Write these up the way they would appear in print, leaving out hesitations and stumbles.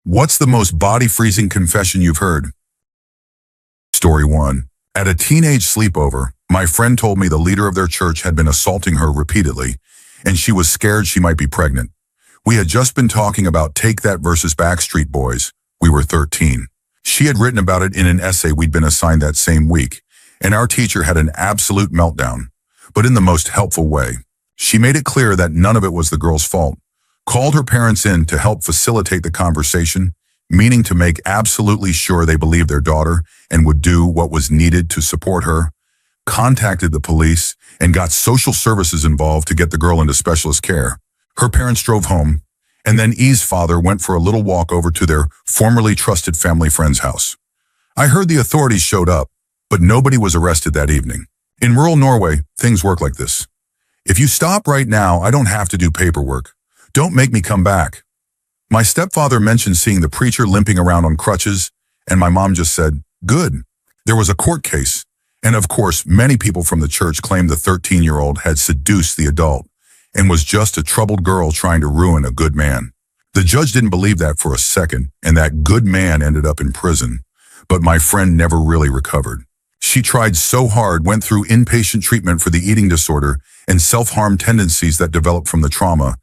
What's the most body-freezing confession you've heard? Story 1. At a teenage sleepover, my friend told me the leader of their church had been assaulting her repeatedly, and she was scared she might be pregnant. We had just been talking about Take That versus Backstreet Boys. We were 13. She had written about it in an essay we'd been assigned that same week, and our teacher had an absolute meltdown, but in the most helpful way. She made it clear that none of it was the girl's fault, called her parents in to help facilitate the conversation, meaning to make absolutely sure they believed their daughter and would do what was needed to support her, contacted the police, and got social services involved to get the girl into specialist care. Her parents drove home, and then E's father went for a little walk over to their formerly trusted family friend's house. I heard the authorities showed up, but nobody was arrested that evening. In rural Norway, things work like this. If you stop right now, I don't have to do paperwork. Don't make me come back. My stepfather mentioned seeing the preacher limping around on crutches, and my mom just said, good. There was a court case, and of course, many people from the church claimed the 13-year-old had seduced the adult and was just a troubled girl trying to ruin a good man. The judge didn't believe that for a second, and that good man ended up in prison, but my friend never really recovered. She tried so hard, went through inpatient treatment for the eating disorder and self-harm tendencies that developed from the trauma,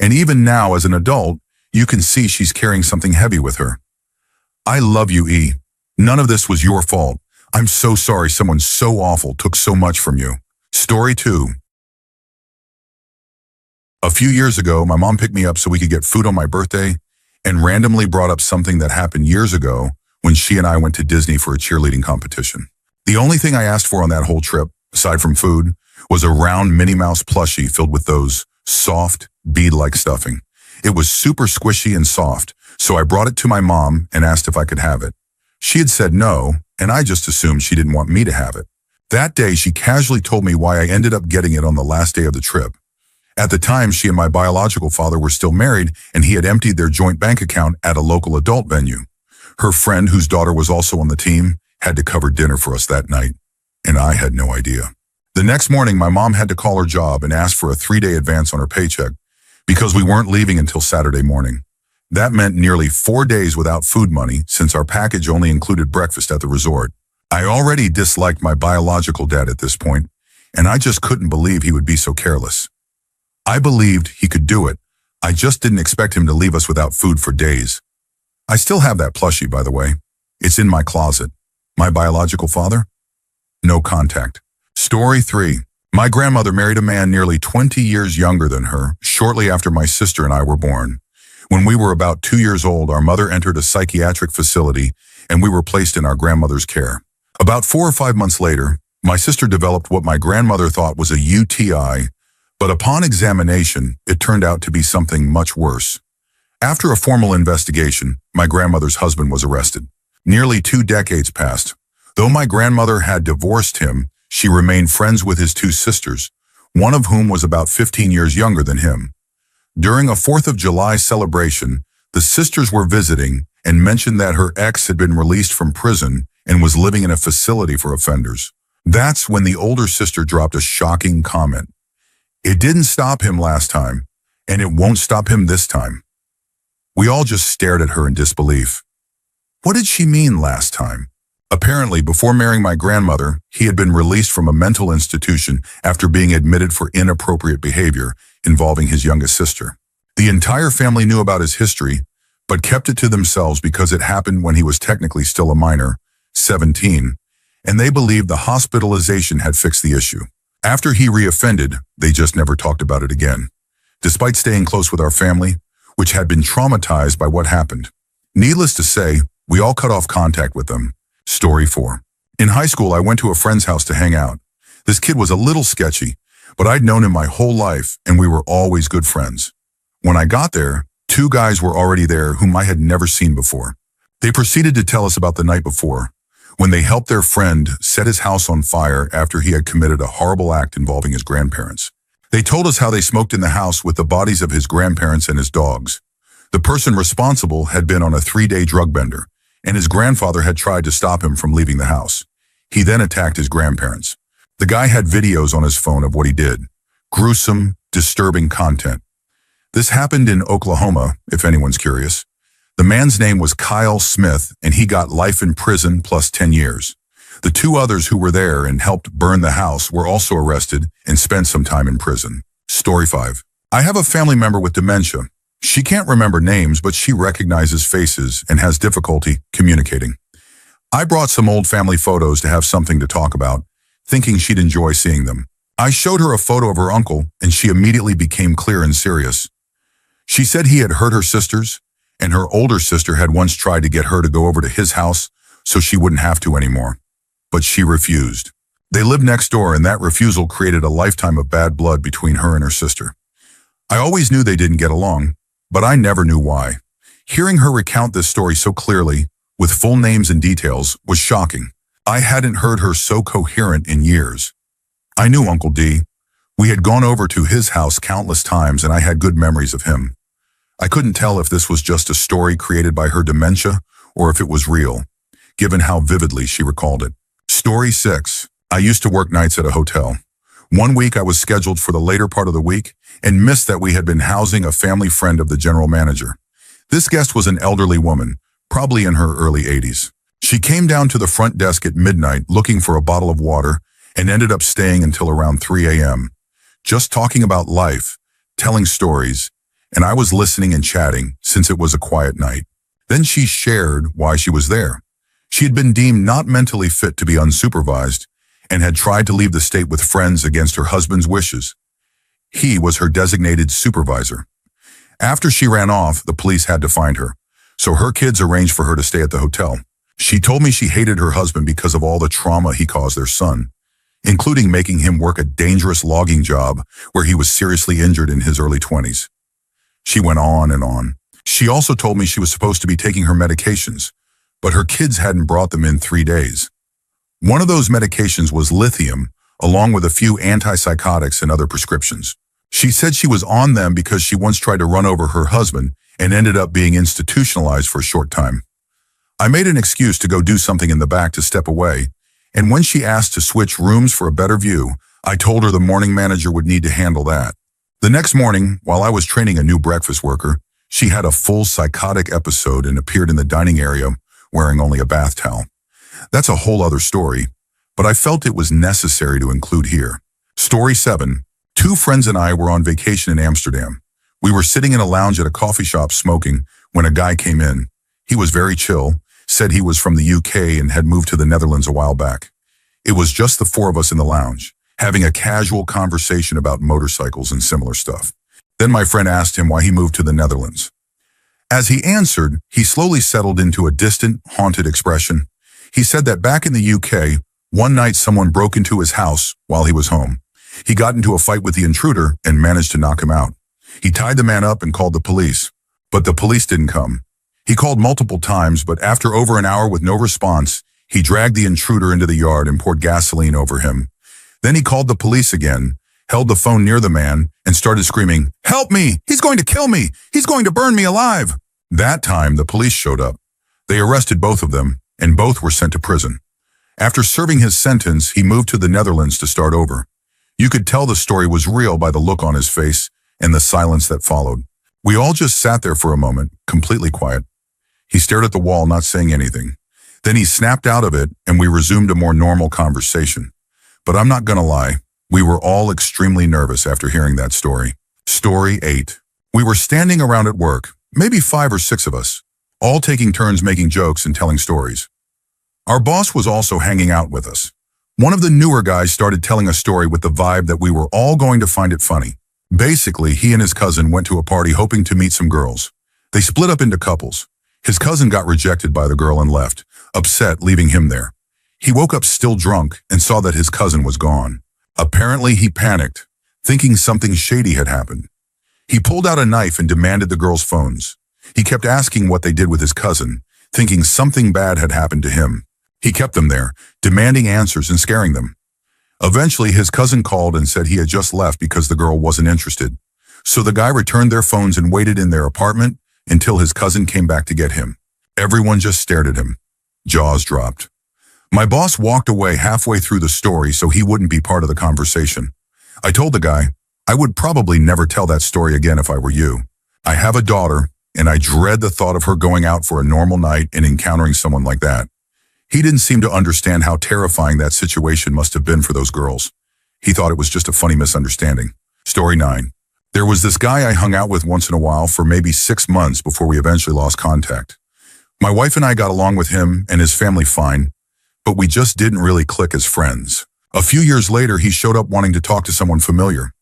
and even now as an adult, you can see she's carrying something heavy with her. I love you, E. None of this was your fault. I'm so sorry someone so awful took so much from you. Story 2. A few years ago, my mom picked me up so we could get food on my birthday and randomly brought up something that happened years ago when she and I went to Disney for a cheerleading competition. The only thing I asked for on that whole trip, aside from food, was a round Minnie Mouse plushie filled with those soft, bead-like stuffing. It was super squishy and soft, so I brought it to my mom and asked if I could have it. She had said no, and I just assumed she didn't want me to have it. That day, she casually told me why I ended up getting it on the last day of the trip. At the time, she and my biological father were still married, and he had emptied their joint bank account at a local adult venue. Her friend, whose daughter was also on the team, had to cover dinner for us that night, and I had no idea. The next morning, my mom had to call her job and ask for a 3-day advance on her paycheck because we weren't leaving until Saturday morning. That meant nearly 4 days without food money since our package only included breakfast at the resort. I already disliked my biological dad at this point, and I just couldn't believe he would be so careless. I believed he could do it. I just didn't expect him to leave us without food for days. I still have that plushie, by the way. It's in my closet. My biological father? No contact. Story 3. My grandmother married a man nearly 20 years younger than her, shortly after my sister and I were born. When we were about 2 years old, our mother entered a psychiatric facility and we were placed in our grandmother's care. About 4 or 5 months later, my sister developed what my grandmother thought was a UTI, but upon examination, it turned out to be something much worse. After a formal investigation, my grandmother's husband was arrested. Nearly 2 decades passed. Though my grandmother had divorced him, she remained friends with his 2 sisters, one of whom was about 15 years younger than him. During a 4th of July celebration, the sisters were visiting and mentioned that her ex had been released from prison and was living in a facility for offenders. That's when the older sister dropped a shocking comment. It didn't stop him last time, and it won't stop him this time. We all just stared at her in disbelief. What did she mean last time? Apparently, before marrying my grandmother, he had been released from a mental institution after being admitted for inappropriate behavior involving his youngest sister. The entire family knew about his history, but kept it to themselves because it happened when he was technically still a minor, 17, and they believed the hospitalization had fixed the issue. After he reoffended, they just never talked about it again, despite staying close with our family, which had been traumatized by what happened. Needless to say, we all cut off contact with them. Story 4. In high school, I went to a friend's house to hang out. This kid was a little sketchy, but I'd known him my whole life, and we were always good friends. When I got there, 2 guys were already there whom I had never seen before. They proceeded to tell us about the night before, when they helped their friend set his house on fire after he had committed a horrible act involving his grandparents. They told us how they smoked in the house with the bodies of his grandparents and his dogs. The person responsible had been on a 3-day drug bender, and his grandfather had tried to stop him from leaving the house. He then attacked his grandparents. The guy had videos on his phone of what he did. Gruesome, disturbing content. This happened in Oklahoma, if anyone's curious. The man's name was Kyle Smith, and he got life in prison plus 10 years. The two others who were there and helped burn the house were also arrested and spent some time in prison. Story 5. I have a family member with dementia. She can't remember names, but she recognizes faces and has difficulty communicating. I brought some old family photos to have something to talk about, thinking she'd enjoy seeing them. I showed her a photo of her uncle, and she immediately became clear and serious. She said he had hurt her sisters, and her older sister had once tried to get her to go over to his house so she wouldn't have to anymore. But she refused. They lived next door, and that refusal created a lifetime of bad blood between her and her sister. I always knew they didn't get along, but I never knew why. Hearing her recount this story so clearly, with full names and details, was shocking. I hadn't heard her so coherent in years. I knew Uncle D. We had gone over to his house countless times, and I had good memories of him. I couldn't tell if this was just a story created by her dementia or if it was real, given how vividly she recalled it. Story 6. I used to work nights at a hotel. One week I was scheduled for the later part of the week and missed that we had been housing a family friend of the general manager. This guest was an elderly woman, probably in her early 80s. She came down to the front desk at midnight looking for a bottle of water and ended up staying until around 3 a.m., just talking about life, telling stories, and I was listening and chatting since it was a quiet night. Then she shared why she was there. She had been deemed not mentally fit to be unsupervised and had tried to leave the state with friends against her husband's wishes. He was her designated supervisor. After she ran off, the police had to find her, so her kids arranged for her to stay at the hotel. She told me she hated her husband because of all the trauma he caused their son, including making him work a dangerous logging job where he was seriously injured in his early 20s. She went on and on. She also told me she was supposed to be taking her medications, but her kids hadn't brought them in 3 days. One of those medications was lithium, along with a few antipsychotics and other prescriptions. She said she was on them because she once tried to run over her husband and ended up being institutionalized for a short time. I made an excuse to go do something in the back to step away, and when she asked to switch rooms for a better view, I told her the morning manager would need to handle that. The next morning, while I was training a new breakfast worker, she had a full psychotic episode and appeared in the dining area wearing only a bath towel. That's a whole other story, but I felt it was necessary to include here. Story 7. 2 friends and I were on vacation in Amsterdam. We were sitting in a lounge at a coffee shop smoking when a guy came in. He was very chill, said he was from the UK and had moved to the Netherlands a while back. It was just the 4 of us in the lounge, having a casual conversation about motorcycles and similar stuff. Then my friend asked him why he moved to the Netherlands. As he answered, he slowly settled into a distant, haunted expression. He said that back in the UK, one night someone broke into his house while he was home. He got into a fight with the intruder and managed to knock him out. He tied the man up and called the police, but the police didn't come. He called multiple times, but after over an hour with no response, he dragged the intruder into the yard and poured gasoline over him. Then he called the police again, held the phone near the man, and started screaming, "Help me! He's going to kill me! He's going to burn me alive!" That time, the police showed up. They arrested both of them, and both were sent to prison. After serving his sentence, he moved to the Netherlands to start over. You could tell the story was real by the look on his face and the silence that followed. We all just sat there for a moment, completely quiet. He stared at the wall, not saying anything. Then he snapped out of it, and we resumed a more normal conversation. But I'm not gonna lie, we were all extremely nervous after hearing that story. Story 8. We were standing around at work, maybe 5 or 6 of us, all taking turns making jokes and telling stories. Our boss was also hanging out with us. One of the newer guys started telling a story with the vibe that we were all going to find it funny. Basically, he and his cousin went to a party hoping to meet some girls. They split up into couples. His cousin got rejected by the girl and left, upset, leaving him there. He woke up still drunk and saw that his cousin was gone. Apparently, he panicked, thinking something shady had happened. He pulled out a knife and demanded the girls' phones. He kept asking what they did with his cousin, thinking something bad had happened to him. He kept them there, demanding answers and scaring them. Eventually, his cousin called and said he had just left because the girl wasn't interested. So the guy returned their phones and waited in their apartment until his cousin came back to get him. Everyone just stared at him. Jaws dropped. My boss walked away halfway through the story so he wouldn't be part of the conversation. I told the guy, I would probably never tell that story again if I were you. I have a daughter, and I dread the thought of her going out for a normal night and encountering someone like that. He didn't seem to understand how terrifying that situation must have been for those girls. He thought it was just a funny misunderstanding. Story 9. There was this guy I hung out with once in a while for maybe 6 months before we eventually lost contact. My wife and I got along with him and his family fine, but we just didn't really click as friends. A few years later, he showed up wanting to talk to someone familiar.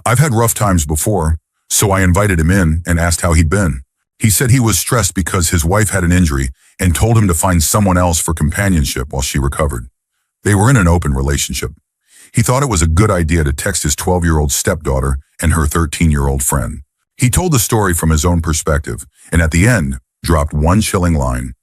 I've had rough times before, so I invited him in and asked how he'd been. He said he was stressed because his wife had an injury and told him to find someone else for companionship while she recovered. They were in an open relationship. He thought it was a good idea to text his 12-year-old stepdaughter and her 13-year-old friend. He told the story from his own perspective, and at the end, dropped one chilling line.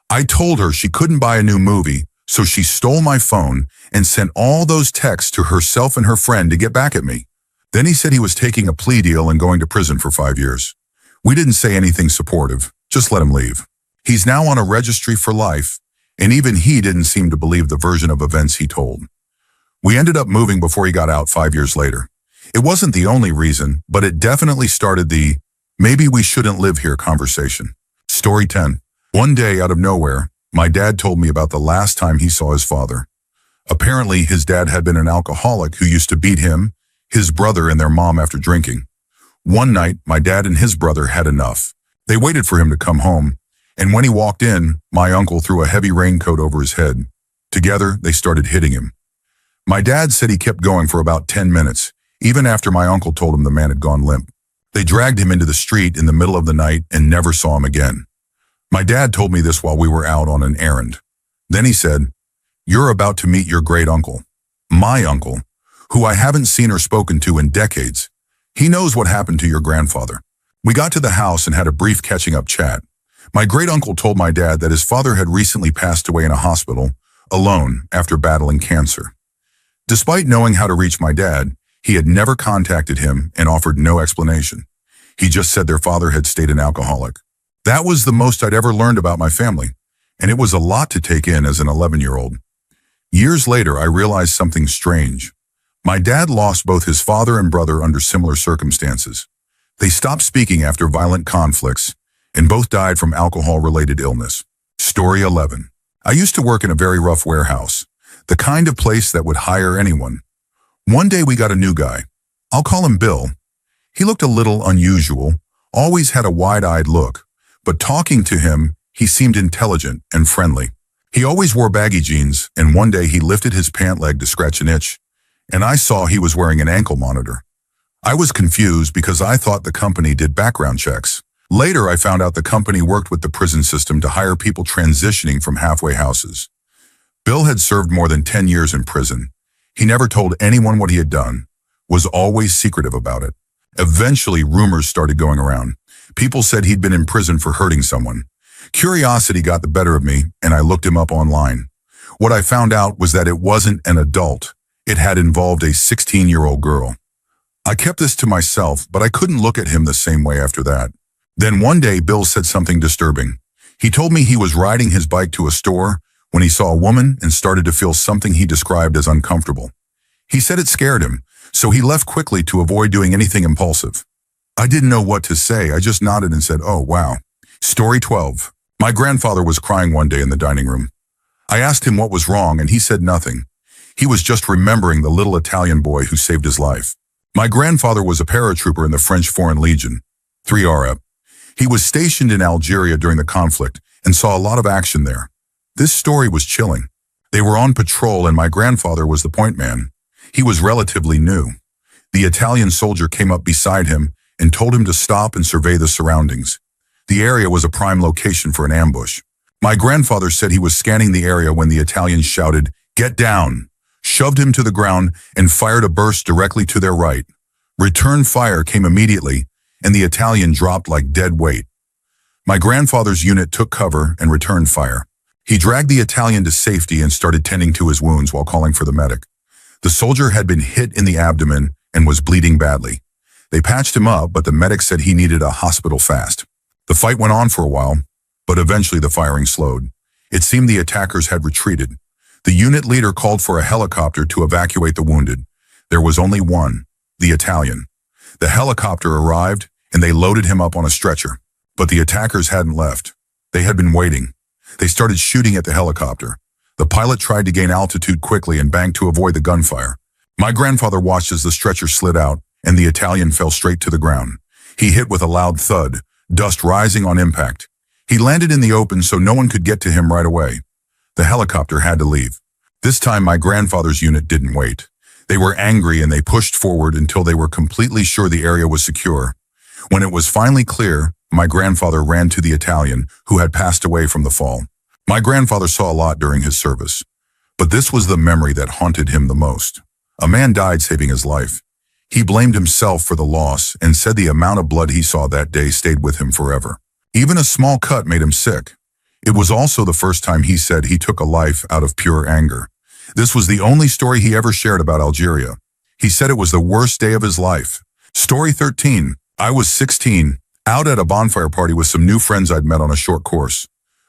I told her she couldn't buy a new movie, so she stole my phone and sent all those texts to herself and her friend to get back at me. Then he said he was taking a plea deal and going to prison for 5 years. We didn't say anything supportive, just let him leave. He's now on a registry for life, and even he didn't seem to believe the version of events he told. We ended up moving before he got out 5 years later. It wasn't the only reason, but it definitely started the maybe we shouldn't live here conversation. Story 10. One day out of nowhere, my dad told me about the last time he saw his father. Apparently, his dad had been an alcoholic who used to beat him, his brother, and their mom after drinking. One night, my dad and his brother had enough. They waited for him to come home, and when he walked in, my uncle threw a heavy raincoat over his head. Together, they started hitting him. My dad said he kept going for about 10 minutes, even after my uncle told him the man had gone limp. They dragged him into the street in the middle of the night and never saw him again. My dad told me this while we were out on an errand. Then he said, "You're about to meet your great uncle, my uncle, who I haven't seen or spoken to in decades. He knows what happened to your grandfather." We got to the house and had a brief catching up chat. My great uncle told my dad that his father had recently passed away in a hospital, alone, after battling cancer. Despite knowing how to reach my dad, he had never contacted him and offered no explanation. He just said their father had stayed an alcoholic. That was the most I'd ever learned about my family, and it was a lot to take in as an 11-year-old. Years later, I realized something strange. My dad lost both his father and brother under similar circumstances. They stopped speaking after violent conflicts, and both died from alcohol-related illness. Story 11. I used to work in a very rough warehouse, the kind of place that would hire anyone. One day we got a new guy. I'll call him Bill. He looked a little unusual, always had a wide-eyed look, but talking to him, he seemed intelligent and friendly. He always wore baggy jeans, and one day he lifted his pant leg to scratch an itch, and I saw he was wearing an ankle monitor. I was confused because I thought the company did background checks. Later, I found out the company worked with the prison system to hire people transitioning from halfway houses. Bill had served more than 10 years in prison. He never told anyone what he had done, was always secretive about it. Eventually, rumors started going around. People said he'd been in prison for hurting someone. Curiosity got the better of me, and I looked him up online. What I found out was that it wasn't an adult. It had involved a 16-year-old girl. I kept this to myself, but I couldn't look at him the same way after that. Then one day, Bill said something disturbing. He told me he was riding his bike to a store when he saw a woman and started to feel something he described as uncomfortable. He said it scared him, so he left quickly to avoid doing anything impulsive. I didn't know what to say. I just nodded and said, "Oh, wow." Story 12. My grandfather was crying one day in the dining room. I asked him what was wrong, and he said nothing. He was just remembering the little Italian boy who saved his life. My grandfather was a paratrooper in the French Foreign Legion, 3RF. He was stationed in Algeria during the conflict and saw a lot of action there. This story was chilling. They were on patrol and my grandfather was the point man. He was relatively new. The Italian soldier came up beside him and told him to stop and survey the surroundings. The area was a prime location for an ambush. My grandfather said he was scanning the area when the Italian shouted, "Get down!" shoved him to the ground, and fired a burst directly to their right. Return fire came immediately, and the Italian dropped like dead weight. My grandfather's unit took cover and returned fire. He dragged the Italian to safety and started tending to his wounds while calling for the medic. The soldier had been hit in the abdomen and was bleeding badly. They patched him up, but the medic said he needed a hospital fast. The fight went on for a while, but eventually the firing slowed. It seemed the attackers had retreated. The unit leader called for a helicopter to evacuate the wounded. There was only one, the Italian. The helicopter arrived, and they loaded him up on a stretcher. But the attackers hadn't left. They had been waiting. They started shooting at the helicopter. The pilot tried to gain altitude quickly and banked to avoid the gunfire. My grandfather watched as the stretcher slid out and the Italian fell straight to the ground. He hit with a loud thud, dust rising on impact. He landed in the open so no one could get to him right away. The helicopter had to leave. This time my grandfather's unit didn't wait. They were angry and they pushed forward until they were completely sure the area was secure. When it was finally clear, my grandfather ran to the Italian who had passed away from the fall. My grandfather saw a lot during his service, but this was the memory that haunted him the most. A man died saving his life. He blamed himself for the loss and said the amount of blood he saw that day stayed with him forever. Even a small cut made him sick. It was also the first time he said he took a life out of pure anger. This was the only story he ever shared about Algeria. He said it was the worst day of his life. Story 13. I was 16, out at a bonfire party with some new friends I'd met on a short course.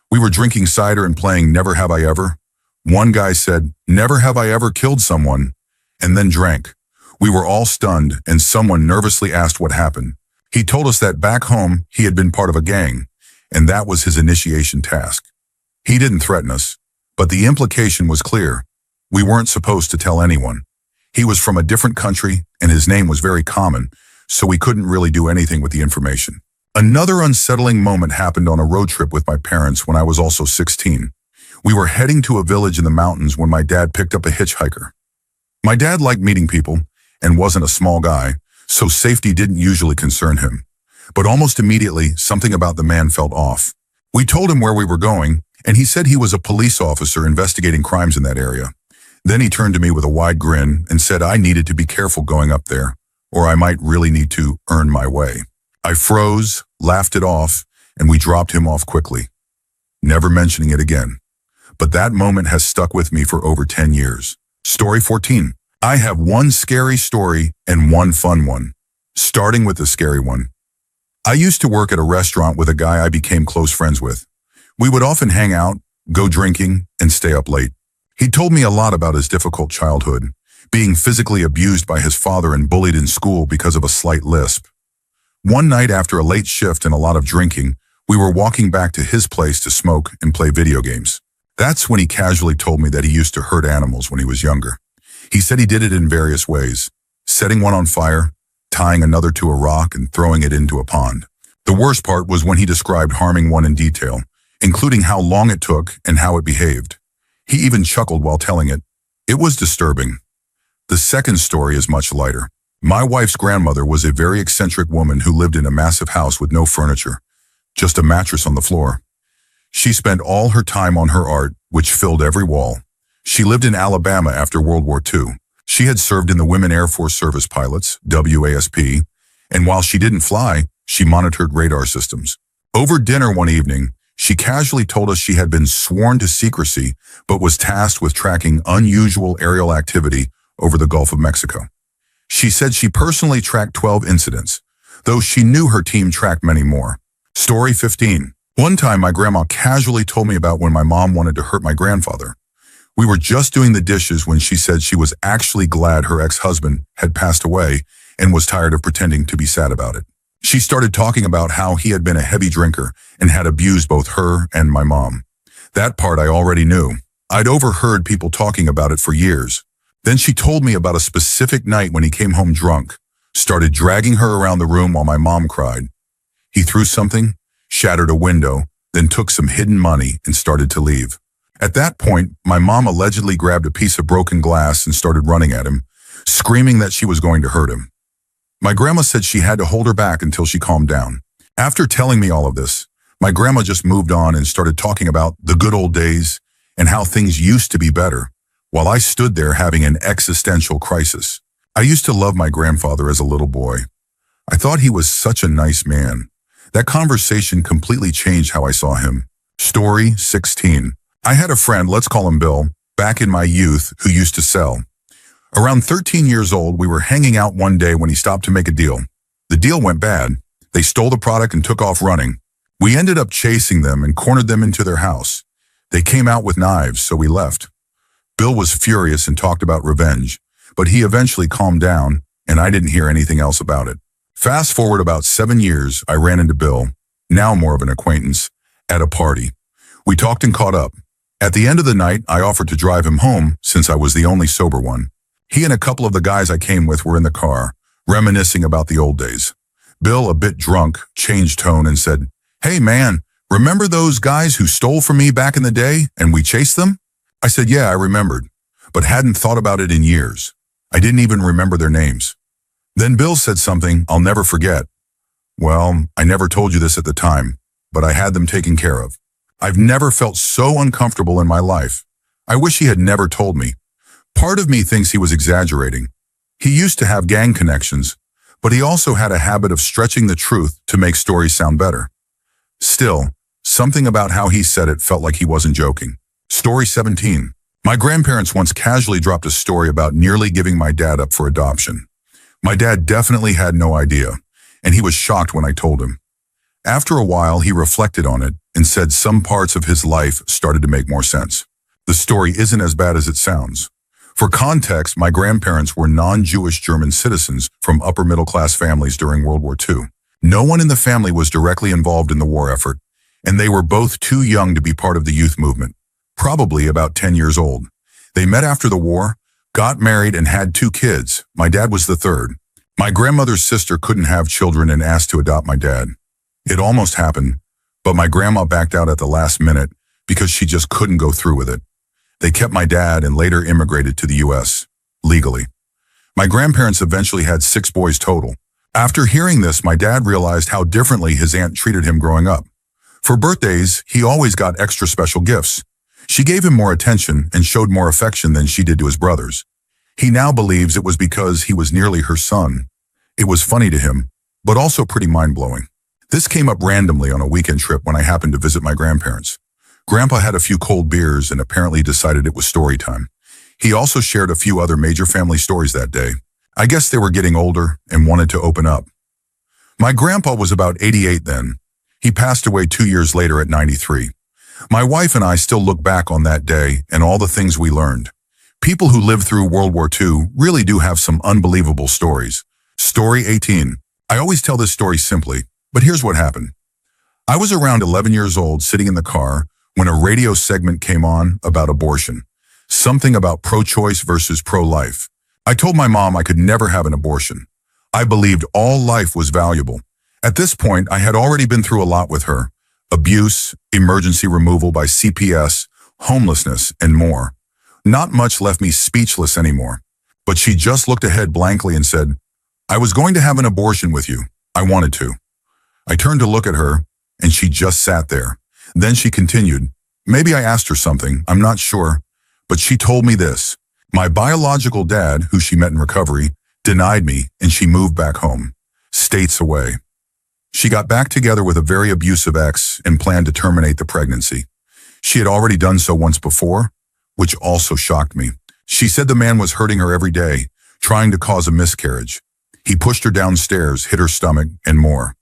We were drinking cider and playing Never Have I Ever. One guy said, "Never have I ever killed someone," and then drank. We were all stunned and someone nervously asked what happened. He told us that back home he had been part of a gang, and that was his initiation task. He didn't threaten us, but the implication was clear. We weren't supposed to tell anyone. He was from a different country and his name was very common, so we couldn't really do anything with the information. Another unsettling moment happened on a road trip with my parents when I was also 16. We were heading to a village in the mountains when my dad picked up a hitchhiker. My dad liked meeting people and wasn't a small guy, so safety didn't usually concern him. But almost immediately, something about the man felt off. We told him where we were going, and he said he was a police officer investigating crimes in that area. Then he turned to me with a wide grin and said I needed to be careful going up there, or I might really need to earn my way. I froze, laughed it off, and we dropped him off quickly, never mentioning it again. But that moment has stuck with me for over 10 years. Story 14. I have one scary story and one fun one. Starting with the scary one. I used to work at a restaurant with a guy I became close friends with. We would often hang out, go drinking, and stay up late. He told me a lot about his difficult childhood, being physically abused by his father and bullied in school because of a slight lisp. One night after a late shift and a lot of drinking, we were walking back to his place to smoke and play video games. That's when he casually told me that he used to hurt animals when he was younger. He said he did it in various ways, setting one on fire, tying another to a rock, and throwing it into a pond. The worst part was when he described harming one in detail, including how long it took and how it behaved. He even chuckled while telling it. It was disturbing. The second story is much lighter. My wife's grandmother was a very eccentric woman who lived in a massive house with no furniture, just a mattress on the floor. She spent all her time on her art, which filled every wall. She lived in Alabama after World War II. She had served in the Women Air Force Service Pilots, WASP, and while she didn't fly, she monitored radar systems. Over dinner one evening, she casually told us she had been sworn to secrecy, but was tasked with tracking unusual aerial activity over the Gulf of Mexico. She said she personally tracked 12 incidents, though she knew her team tracked many more. Story 15. One time my grandma casually told me about when my mom wanted to hurt my grandfather. We were just doing the dishes when she said she was actually glad her ex-husband had passed away and was tired of pretending to be sad about it. She started talking about how he had been a heavy drinker and had abused both her and my mom. That part I already knew. I'd overheard people talking about it for years. Then she told me about a specific night when he came home drunk, started dragging her around the room while my mom cried. He threw something, shattered a window, then took some hidden money and started to leave. At that point, my mom allegedly grabbed a piece of broken glass and started running at him, screaming that she was going to hurt him. My grandma said she had to hold her back until she calmed down. After telling me all of this, my grandma just moved on and started talking about the good old days and how things used to be better, while I stood there having an existential crisis. I used to love my grandfather as a little boy. I thought he was such a nice man. That conversation completely changed how I saw him. Story 16. I had a friend, let's call him Bill, back in my youth who used to sell. Around 13 years old, we were hanging out one day when he stopped to make a deal. The deal went bad. They stole the product and took off running. We ended up chasing them and cornered them into their house. They came out with knives, so we left. Bill was furious and talked about revenge, but he eventually calmed down, and I didn't hear anything else about it. Fast forward about 7 years, I ran into Bill. now more of an acquaintance, at a party. We talked and caught up. At the end of the night, I offered to drive him home since I was the only sober one. He and a couple of the guys I came with were in the car, reminiscing about the old days. Bill, a bit drunk, changed tone and said, "Hey man, remember those guys who stole from me back in the day and we chased them?" I said, "Yeah, I remembered, but hadn't thought about it in years. I didn't even remember their names." Then Bill said something I'll never forget. "Well, I never told you this at the time, but I had them taken care of. I've never felt so uncomfortable in my life. I wish he had never told me." Part of me thinks he was exaggerating. He used to have gang connections, but he also had a habit of stretching the truth to make stories sound better. Still, something about how he said it felt like he wasn't joking. Story 17. My grandparents once casually dropped a story about nearly giving my dad up for adoption. My dad definitely had no idea, and he was shocked when I told him. After a while, he reflected on it and said some parts of his life started to make more sense. The story isn't as bad as it sounds. For context, my grandparents were non-Jewish German citizens from upper-middle-class families during World War II. No one in the family was directly involved in the war effort, and they were both too young to be part of the youth movement, probably about 10 years old. They met after the war, got married, and had 2 kids. My dad was the third. My grandmother's sister couldn't have children and asked to adopt my dad. It almost happened, but my grandma backed out at the last minute because she just couldn't go through with it. They kept my dad and later immigrated to the U.S. legally. My grandparents eventually had 6 boys total. After hearing this, my dad realized how differently his aunt treated him growing up. For birthdays, he always got extra special gifts. She gave him more attention and showed more affection than she did to his brothers. He now believes it was because he was nearly her son. It was funny to him, but also pretty mind-blowing. This came up randomly on a weekend trip when I happened to visit my grandparents. Grandpa had a few cold beers and apparently decided it was story time. He also shared a few other major family stories that day. I guess they were getting older and wanted to open up. My grandpa was about 88 then. He passed away 2 years later at 93. My wife and I still look back on that day and all the things we learned. People who lived through World War II really do have some unbelievable stories. Story 18. I always tell this story simply, but here's what happened. I was around 11 years old sitting in the car when a radio segment came on about abortion, something about pro-choice versus pro-life. I told my mom I could never have an abortion. I believed all life was valuable. At this point, I had already been through a lot with her: abuse, emergency removal by CPS, homelessness, and more. Not much left me speechless anymore, but she just looked ahead blankly and said, "I was going to have an abortion with you. I wanted to." I turned to look at her, and she just sat there. Then she continued. Maybe I asked her something, I'm not sure, but she told me this. My biological dad, who she met in recovery, denied me and she moved back home, states away. She got back together with a very abusive ex and planned to terminate the pregnancy. She had already done so once before, which also shocked me. She said the man was hurting her every day, trying to cause a miscarriage. He pushed her downstairs, hit her stomach, and more.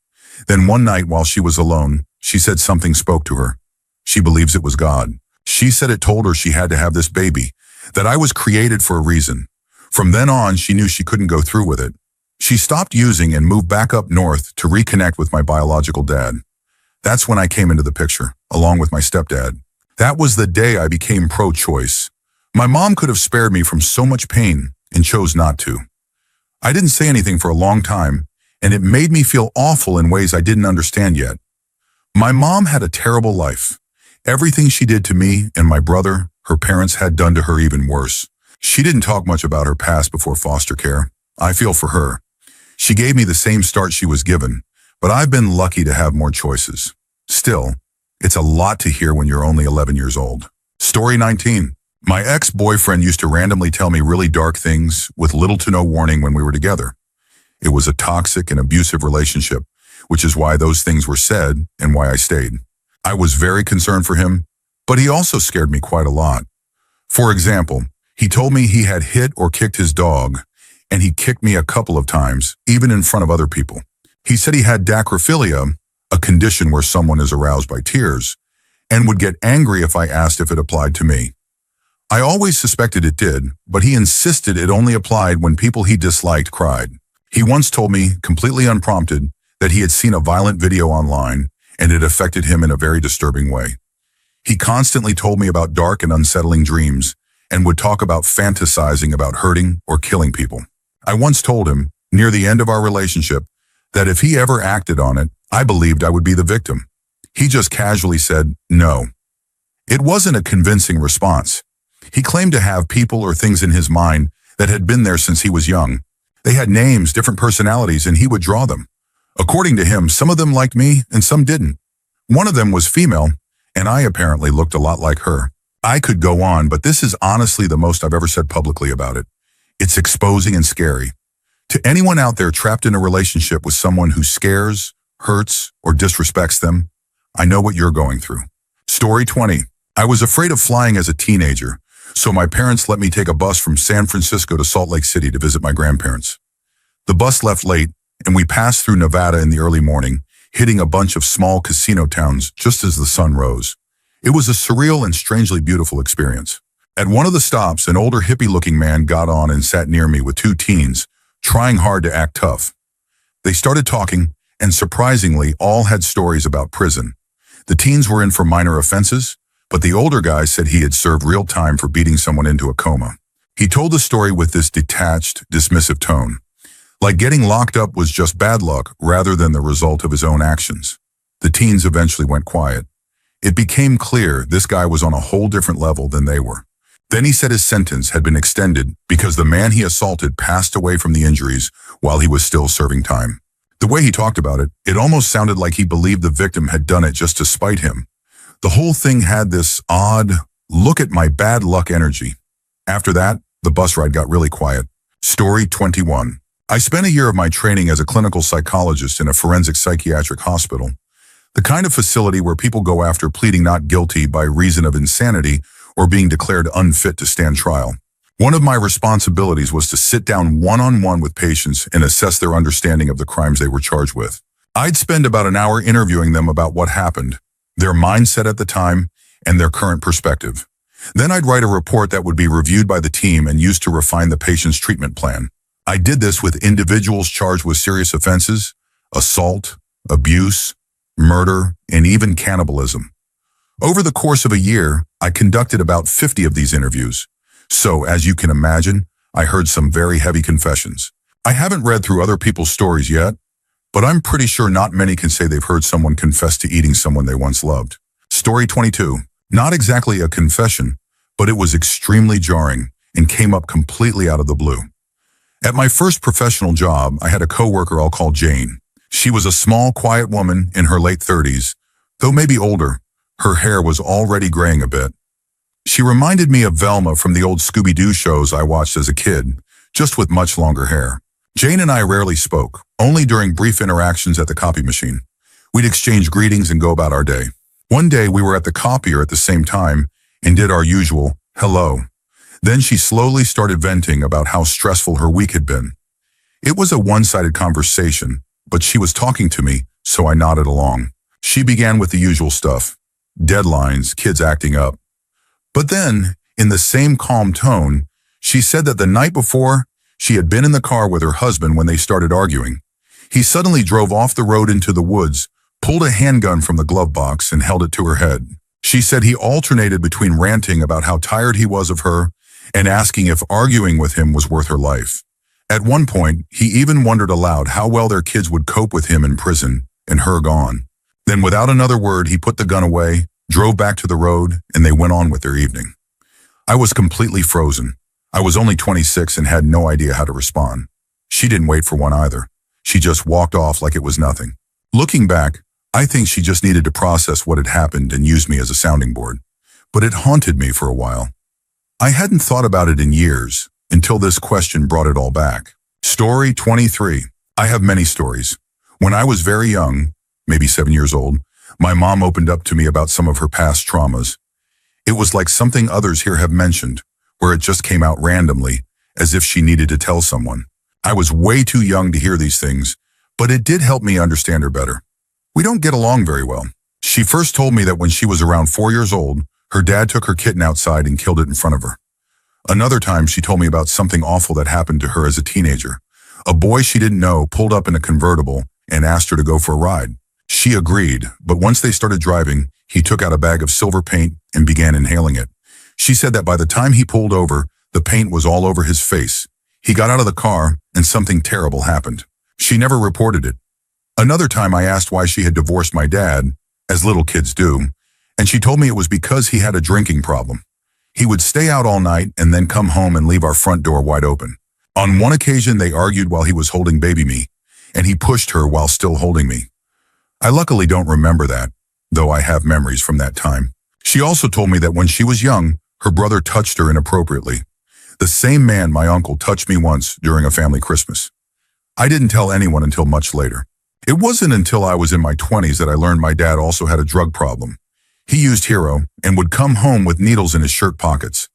Then one night while she was alone, she said something spoke to her. She believes it was God. She said it told her she had to have this baby, that I was created for a reason. From then on, she knew she couldn't go through with it. She stopped using and moved back up north to reconnect with my biological dad. That's when I came into the picture, along with my stepdad. That was the day I became pro-choice. My mom could have spared me from so much pain and chose not to. I didn't say anything for a long time, and it made me feel awful in ways I didn't understand yet. My mom had a terrible life. Everything she did to me and my brother, her parents had done to her even worse. She didn't talk much about her past before foster care. I feel for her. She gave me the same start she was given, but I've been lucky to have more choices. Still, it's a lot to hear when you're only 11 years old. Story 19. My ex-boyfriend used to randomly tell me really dark things with little to no warning when we were together. It was a toxic and abusive relationship, which is why those things were said and why I stayed. I was very concerned for him, but he also scared me quite a lot. For example, he told me he had hit or kicked his dog, and he kicked me a couple of times, even in front of other people. He said he had dacrophilia, a condition where someone is aroused by tears, and would get angry if I asked if it applied to me. I always suspected it did, but he insisted it only applied when people he disliked cried. He once told me, completely unprompted, that he had seen a violent video online and it affected him in a very disturbing way. He constantly told me about dark and unsettling dreams and would talk about fantasizing about hurting or killing people. I once told him, near the end of our relationship, that if he ever acted on it, I believed I would be the victim. He just casually said, no. It wasn't a convincing response. He claimed to have people or things in his mind that had been there since he was young. They had names, different personalities, and he would draw them. According to him, some of them liked me and some didn't. One of them was female, and I apparently looked a lot like her. I could go on, but this is honestly the most I've ever said publicly about it. It's exposing and scary. To anyone out there trapped in a relationship with someone who scares, hurts, or disrespects them, I know what you're going through. Story 20. I was afraid of flying as a teenager, so my parents let me take a bus from San Francisco to Salt Lake City to visit my grandparents. The bus left late, and we passed through Nevada in the early morning, hitting a bunch of small casino towns just as the sun rose. It was a surreal and strangely beautiful experience. At one of the stops, an older hippie-looking man got on and sat near me with two teens, trying hard to act tough. They started talking, and surprisingly, all had stories about prison. The teens were in for minor offenses, but the older guy said he had served real time for beating someone into a coma. He told the story with this detached, dismissive tone, like getting locked up was just bad luck rather than the result of his own actions. The teens eventually went quiet. It became clear this guy was on a whole different level than they were. Then he said his sentence had been extended because the man he assaulted passed away from the injuries while he was still serving time. The way he talked about it, it almost sounded like he believed the victim had done it just to spite him. The whole thing had this odd, look at my bad luck energy. After that, the bus ride got really quiet. Story 21. I spent a year of my training as a clinical psychologist in a forensic psychiatric hospital, the kind of facility where people go after pleading not guilty by reason of insanity or being declared unfit to stand trial. One of my responsibilities was to sit down one-on-one with patients and assess their understanding of the crimes they were charged with. I'd spend about an hour interviewing them about what happened, their mindset at the time, and their current perspective. Then I'd write a report that would be reviewed by the team and used to refine the patient's treatment plan. I did this with individuals charged with serious offenses, assault, abuse, murder, and even cannibalism. Over the course of a year, I conducted about 50 of these interviews. So, as you can imagine, I heard some very heavy confessions. I haven't read through other people's stories yet, but I'm pretty sure not many can say they've heard someone confess to eating someone they once loved. Story 22. Not exactly a confession, but it was extremely jarring and came up completely out of the blue. At my first professional job, I had a coworker I'll call Jane. She was a small, quiet woman in her late 30s, though maybe older. Her hair was already graying a bit. She reminded me of Velma from the old Scooby-Doo shows I watched as a kid, just with much longer hair. Jane and I rarely spoke, only during brief interactions at the copy machine. We'd exchange greetings and go about our day. One day we were at the copier at the same time and did our usual hello. Then she slowly started venting about how stressful her week had been. It was a one-sided conversation, but she was talking to me, so I nodded along. She began with the usual stuff, deadlines, kids acting up. But then, in the same calm tone, she said that the night before, she had been in the car with her husband when they started arguing. He suddenly drove off the road into the woods, pulled a handgun from the glove box and held it to her head. She said he alternated between ranting about how tired he was of her and asking if arguing with him was worth her life. At one point, he even wondered aloud how well their kids would cope with him in prison and her gone. Then without another word, he put the gun away, drove back to the road, and they went on with their evening. I was completely frozen. I was only 26 and had no idea how to respond. She didn't wait for one either. She just walked off like it was nothing. Looking back, I think she just needed to process what had happened and use me as a sounding board. But it haunted me for a while. I hadn't thought about it in years until this question brought it all back. Story 23. I have many stories. When I was very young, maybe 7 years old, my mom opened up to me about some of her past traumas. It was like something others here have mentioned, where it just came out randomly, as if she needed to tell someone. I was way too young to hear these things, but it did help me understand her better. We don't get along very well. She first told me that when she was around 4 years old, her dad took her kitten outside and killed it in front of her. Another time, she told me about something awful that happened to her as a teenager. A boy she didn't know pulled up in a convertible and asked her to go for a ride. She agreed, but once they started driving, he took out a bag of silver paint and began inhaling it. She said that by the time he pulled over, the paint was all over his face. He got out of the car and something terrible happened. She never reported it. Another time I asked why she had divorced my dad, as little kids do, and she told me it was because he had a drinking problem. He would stay out all night and then come home and leave our front door wide open. On one occasion, they argued while he was holding baby me, and he pushed her while still holding me. I luckily don't remember that, though I have memories from that time. She also told me that when she was young, her brother touched her inappropriately. The same man, my uncle, touched me once during a family Christmas. I didn't tell anyone until much later. It wasn't until I was in my 20s that I learned my dad also had a drug problem. He used Hero and would come home with needles in his shirt pockets.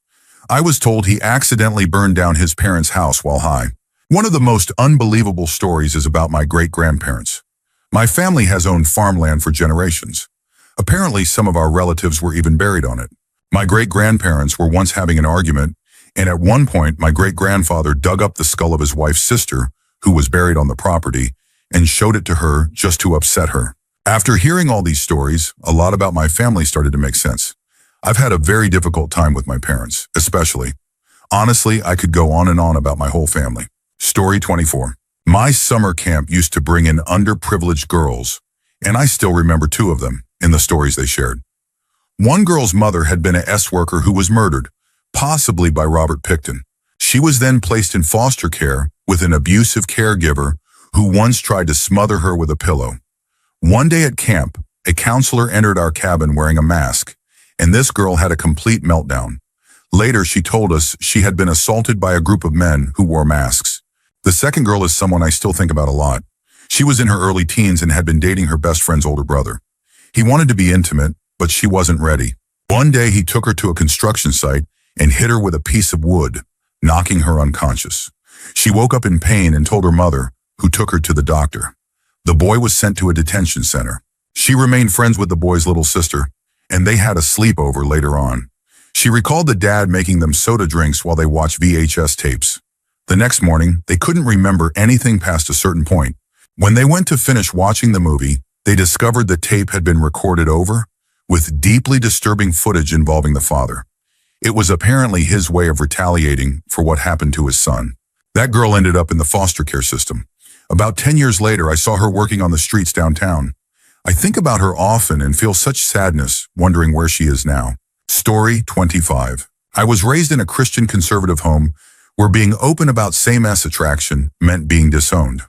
I was told he accidentally burned down his parents' house while high. One of the most unbelievable stories is about my great-grandparents. My family has owned farmland for generations. Apparently, some of our relatives were even buried on it. My great-grandparents were once having an argument, and at one point, my great-grandfather dug up the skull of his wife's sister, who was buried on the property, and showed it to her just to upset her. After hearing all these stories, a lot about my family started to make sense. I've had a very difficult time with my parents, especially. Honestly, I could go on and on about my whole family. Story 24. My summer camp used to bring in underprivileged girls, and I still remember two of them in the stories they shared. One girl's mother had been an S worker who was murdered, possibly by Robert Pickton. She was then placed in foster care with an abusive caregiver who once tried to smother her with a pillow. One day at camp, a counselor entered our cabin wearing a mask, and this girl had a complete meltdown. Later, she told us she had been assaulted by a group of men who wore masks. The second girl is someone I still think about a lot. She was in her early teens and had been dating her best friend's older brother. He wanted to be intimate, but she wasn't ready. One day, he took her to a construction site and hit her with a piece of wood, knocking her unconscious. She woke up in pain and told her mother, who took her to the doctor. The boy was sent to a detention center. She remained friends with the boy's little sister, and they had a sleepover later on. She recalled the dad making them soda drinks while they watched VHS tapes. The next morning, they couldn't remember anything past a certain point. When they went to finish watching the movie, they discovered the tape had been recorded over, with deeply disturbing footage involving the father. It was apparently his way of retaliating for what happened to his son. That girl ended up in the foster care system. About 10 years later, I saw her working on the streets downtown. I think about her often and feel such sadness, wondering where she is now. Story 25. I was raised in a Christian conservative home where being open about same-sex attraction meant being disowned.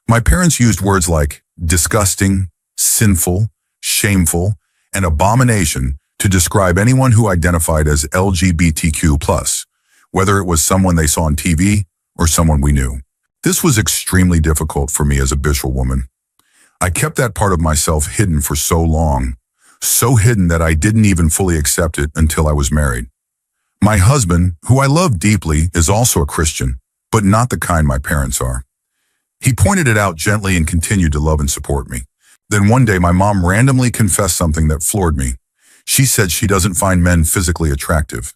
My parents used words like disgusting, sinful, shameful, and abomination to describe anyone who identified as LGBTQ+, whether it was someone they saw on TV or someone we knew. This was extremely difficult for me as a bisexual woman. I kept that part of myself hidden for so long, so hidden that I didn't even fully accept it until I was married. My husband, who I love deeply, is also a Christian, but not the kind my parents are. He pointed it out gently and continued to love and support me. Then one day my mom randomly confessed something that floored me. She said she doesn't find men physically attractive.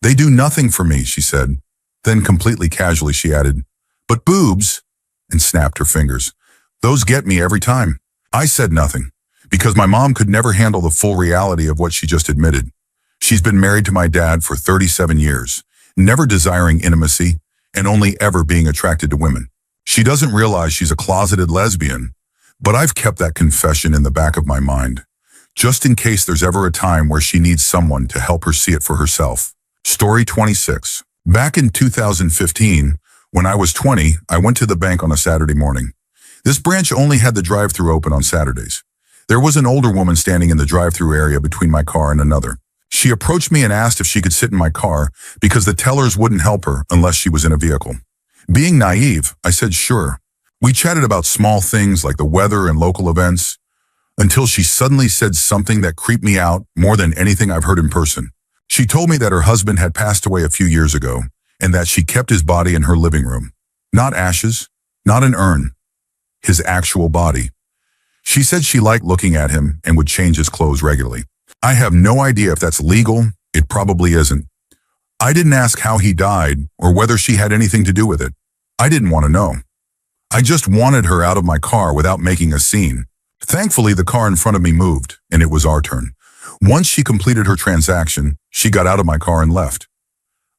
They do nothing for me, she said. Then completely casually she added, but boobs, and snapped her fingers. Those get me every time. I said nothing, because my mom could never handle the full reality of what she just admitted. She's been married to my dad for 37 years, never desiring intimacy, and only ever being attracted to women. She doesn't realize she's a closeted lesbian, but I've kept that confession in the back of my mind, just in case there's ever a time where she needs someone to help her see it for herself. Story 26. Back in 2015, when I was 20, I went to the bank on a Saturday morning. This branch only had the drive-thru open on Saturdays. There was an older woman standing in the drive-thru area between my car and another. She approached me and asked if she could sit in my car because the tellers wouldn't help her unless she was in a vehicle. Being naive, I said sure. We chatted about small things like the weather and local events until she suddenly said something that creeped me out more than anything I've heard in person. She told me that her husband had passed away a few years ago and that she kept his body in her living room. Not ashes, not an urn, his actual body. She said she liked looking at him and would change his clothes regularly. I have no idea if that's legal. It probably isn't. I didn't ask how he died or whether she had anything to do with it. I didn't want to know. I just wanted her out of my car without making a scene. Thankfully, the car in front of me moved, and it was our turn. Once she completed her transaction, she got out of my car and left.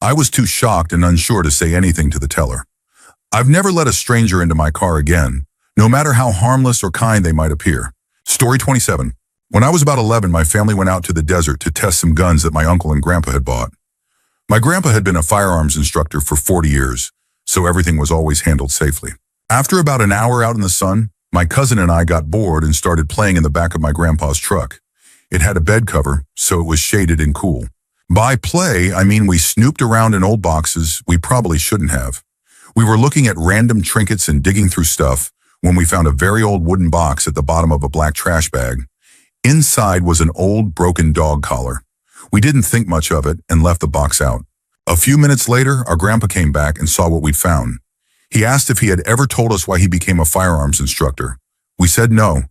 I was too shocked and unsure to say anything to the teller. I've never let a stranger into my car again, no matter how harmless or kind they might appear. Story 27. When I was about 11, my family went out to the desert to test some guns that my uncle and grandpa had bought. My grandpa had been a firearms instructor for 40 years, so everything was always handled safely. After about an hour out in the sun, my cousin and I got bored and started playing in the back of my grandpa's truck. It had a bed cover, so it was shaded and cool. By play, I mean we snooped around in old boxes we probably shouldn't have. We were looking at random trinkets and digging through stuff when we found a very old wooden box at the bottom of a black trash bag. Inside was an old, broken dog collar. We didn't think much of it and left the box out. A few minutes later, our grandpa came back and saw what we'd found. He asked if he had ever told us why he became a firearms instructor. We said no.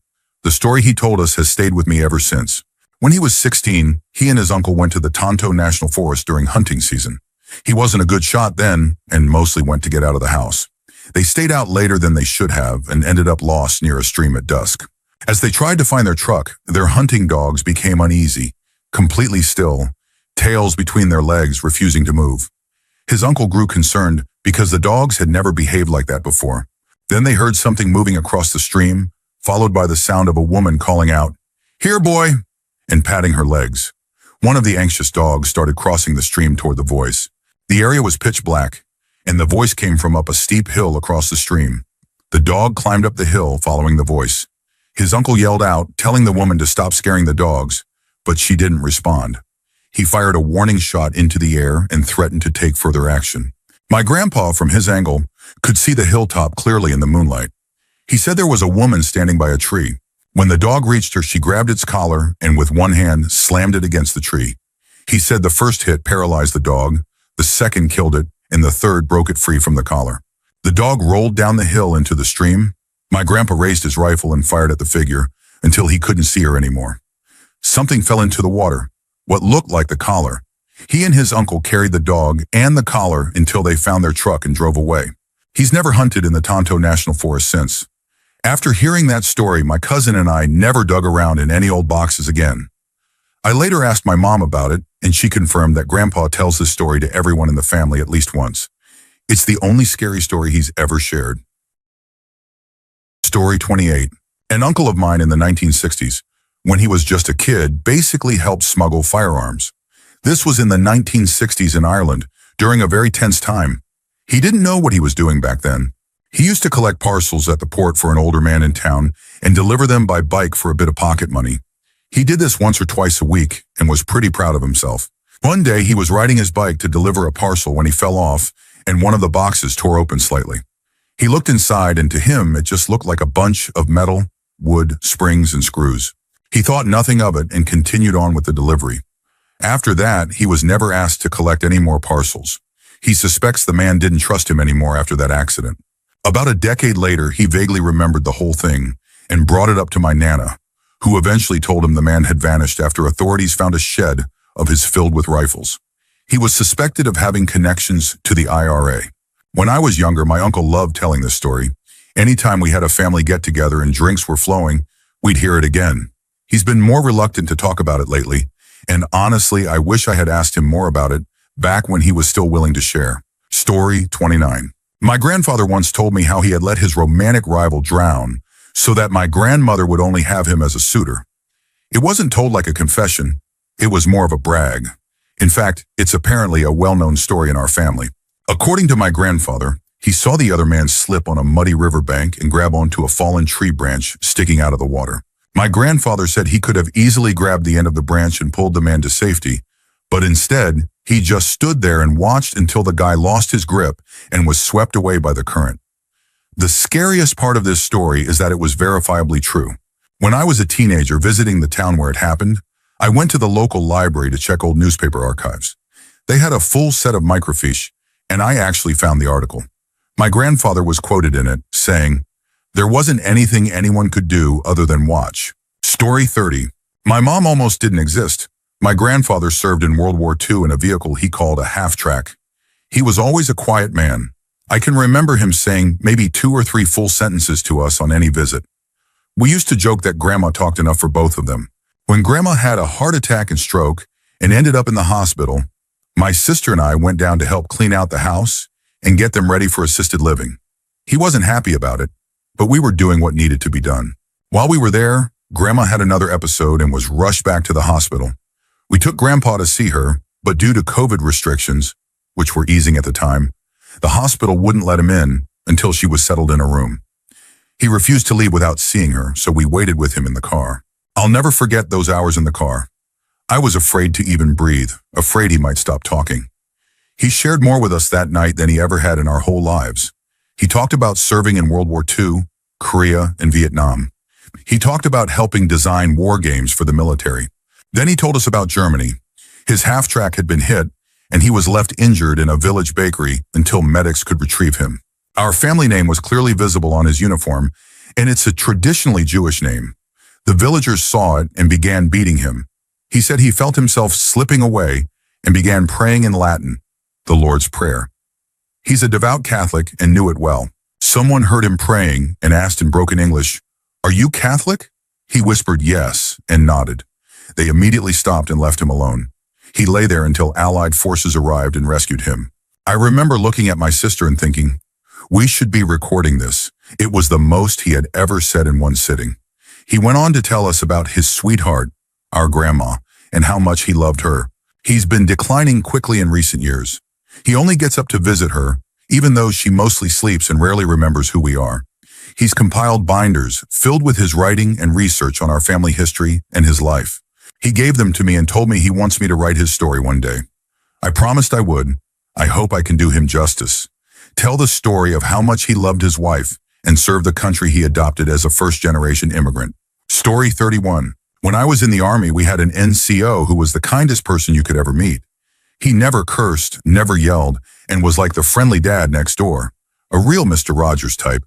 The story he told us has stayed with me ever since. When he was 16, he and his uncle went to the Tonto National Forest during hunting season. He wasn't a good shot then, and mostly went to get out of the house. They stayed out later than they should have and ended up lost near a stream at dusk. As they tried to find their truck, their hunting dogs became uneasy, completely still, tails between their legs, refusing to move. His uncle grew concerned because the dogs had never behaved like that before. Then they heard something moving across the stream, followed by the sound of a woman calling out, "Here, boy," and patting her legs. One of the anxious dogs started crossing the stream toward the voice. The area was pitch black, and the voice came from up a steep hill across the stream. The dog climbed up the hill following the voice. His uncle yelled out, telling the woman to stop scaring the dogs, but she didn't respond. He fired a warning shot into the air and threatened to take further action. My grandpa, from his angle, could see the hilltop clearly in the moonlight. He said there was a woman standing by a tree. When the dog reached her, she grabbed its collar and with one hand slammed it against the tree. He said the first hit paralyzed the dog, the second killed it, and the third broke it free from the collar. The dog rolled down the hill into the stream. My grandpa raised his rifle and fired at the figure until he couldn't see her anymore. Something fell into the water, what looked like the collar. He and his uncle carried the dog and the collar until they found their truck and drove away. He's never hunted in the Tonto National Forest since. After hearing that story, my cousin and I never dug around in any old boxes again. I later asked my mom about it, and she confirmed that Grandpa tells this story to everyone in the family at least once. It's the only scary story he's ever shared. Story 28. An uncle of mine in the 1960s, when he was just a kid, basically helped smuggle firearms. This was in the 1960s in Ireland, during a very tense time. He didn't know what he was doing back then. He used to collect parcels at the port for an older man in town and deliver them by bike for a bit of pocket money. He did this once or twice a week and was pretty proud of himself. One day, he was riding his bike to deliver a parcel when he fell off and one of the boxes tore open slightly. He looked inside and to him, it just looked like a bunch of metal, wood, springs, and screws. He thought nothing of it and continued on with the delivery. After that, he was never asked to collect any more parcels. He suspects the man didn't trust him anymore after that accident. About a decade later, he vaguely remembered the whole thing and brought it up to my Nana, who eventually told him the man had vanished after authorities found a shed of his filled with rifles. He was suspected of having connections to the IRA. When I was younger, my uncle loved telling this story. Anytime we had a family get-together and drinks were flowing, we'd hear it again. He's been more reluctant to talk about it lately, and honestly, I wish I had asked him more about it back when he was still willing to share. Story 29. My grandfather once told me how he had let his romantic rival drown so that my grandmother would only have him as a suitor. It wasn't told like a confession. It was more of a brag. In fact, it's apparently a well-known story in our family. According to my grandfather, he saw the other man slip on a muddy riverbank and grab onto a fallen tree branch sticking out of the water. My grandfather said he could have easily grabbed the end of the branch and pulled the man to safety, but instead, he just stood there and watched until the guy lost his grip and was swept away by the current. The scariest part of this story is that it was verifiably true. When I was a teenager visiting the town where it happened, I went to the local library to check old newspaper archives. They had a full set of microfiche, and I actually found the article. My grandfather was quoted in it, saying, "There wasn't anything anyone could do other than watch." Story 30. My mom almost didn't exist. My grandfather served in World War II in a vehicle he called a half-track. He was always a quiet man. I can remember him saying maybe 2 or 3 full sentences to us on any visit. We used to joke that Grandma talked enough for both of them. When Grandma had a heart attack and stroke and ended up in the hospital, my sister and I went down to help clean out the house and get them ready for assisted living. He wasn't happy about it, but we were doing what needed to be done. While we were there, Grandma had another episode and was rushed back to the hospital. We took Grandpa to see her, but due to COVID restrictions, which were easing at the time, the hospital wouldn't let him in until she was settled in a room. He refused to leave without seeing her, so we waited with him in the car. I'll never forget those hours in the car. I was afraid to even breathe, afraid he might stop talking. He shared more with us that night than he ever had in our whole lives. He talked about serving in World War II, Korea, and Vietnam. He talked about helping design war games for the military. Then he told us about Germany. His half-track had been hit, and he was left injured in a village bakery until medics could retrieve him. Our family name was clearly visible on his uniform, and it's a traditionally Jewish name. The villagers saw it and began beating him. He said he felt himself slipping away and began praying in Latin, the Lord's Prayer. He's a devout Catholic and knew it well. Someone heard him praying and asked in broken English, "Are you Catholic?" He whispered yes and nodded. They immediately stopped and left him alone. He lay there until Allied forces arrived and rescued him. I remember looking at my sister and thinking, we should be recording this. It was the most he had ever said in one sitting. He went on to tell us about his sweetheart, our grandma, and how much he loved her. He's been declining quickly in recent years. He only gets up to visit her, even though she mostly sleeps and rarely remembers who we are. He's compiled binders filled with his writing and research on our family history and his life. He gave them to me and told me he wants me to write his story one day. I promised I would. I hope I can do him justice. Tell the story of how much he loved his wife and served the country he adopted as a first-generation immigrant. Story 31. When I was in the Army, we had an NCO who was the kindest person you could ever meet. He never cursed, never yelled, and was like the friendly dad next door. A real Mr. Rogers type,